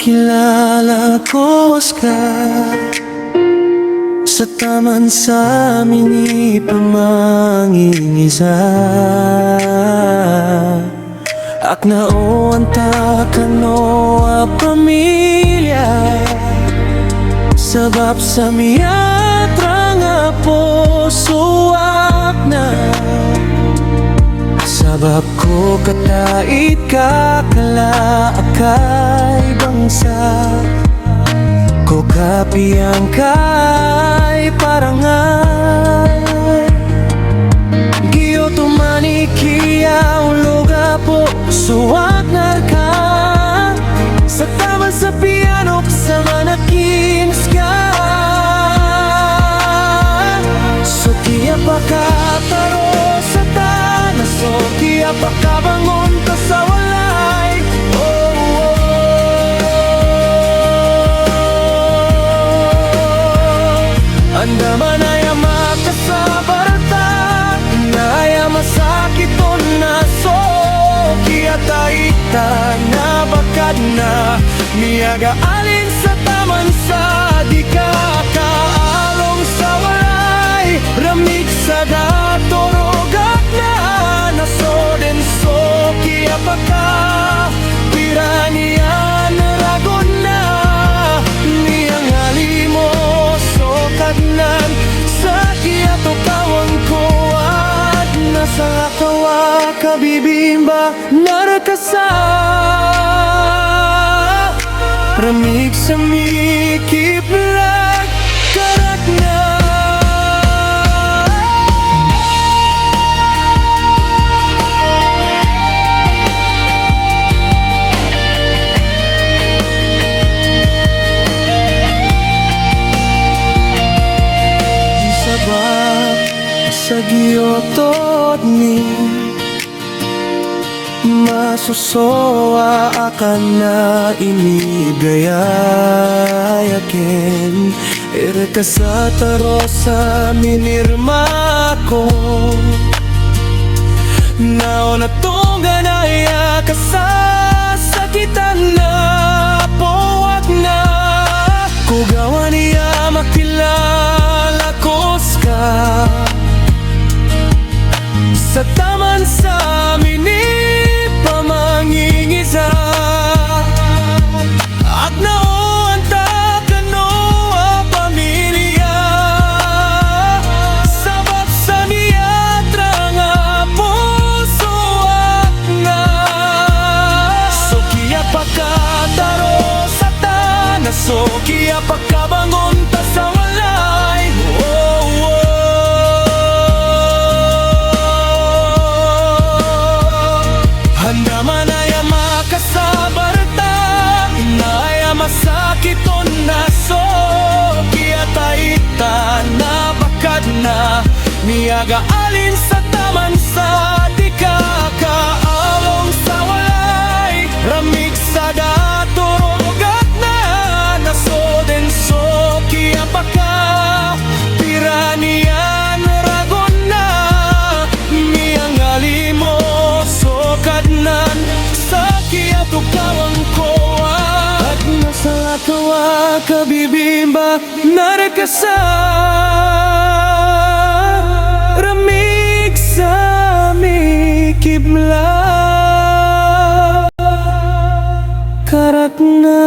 makilala ko, Oscar. Sa taman sa amin ipamangingisa ak naon ta kano a pamilya sabab sa miyatra nga puso ak na sabab ko katait kakala akay bangsa ko kapiyang kay parangay giyo tumanikiya uluga po suwak narka sa taman sa piano kasama na kinska so tiya pa kataro sa tanas so tiya pa kabangon ka sa walay andaman ay makasabarata naya masakit o naso kiyataita na bakad na miyaga alin sa taman sa di ka kaalong sa walay ramig sa datorogak na naso din so kiyapaka piranian ragon na niyang halimo kadnan sa kiyato kawang ko at nasa kawa kabibimba narakasa ramig sa mikip lag karak na sa giyotod ni masusoa akan na inigayayakin irka sa taro sa minirma ko naon na tunga na sakitan na powak na kugawa niya makilala ko ska sa taman sa amin ipamangingisa at naon ta kano a pamilya sabab sa miyatra nga puso ak na so kiya pakataro sa tanas so kiya pakabangon ta sa walay andaman ay makasabarta naya masakit o naso kiyataita na bakad na miyaga alin sa taman sa di ka kaalong sa walay ramig sa datorogak na naso din so kiyapaka piranian ragon na miyang alimo so kadnan sa kiyato kawang kowa at nasa kawa kabibimba narakasa ramig sa mikibla karak na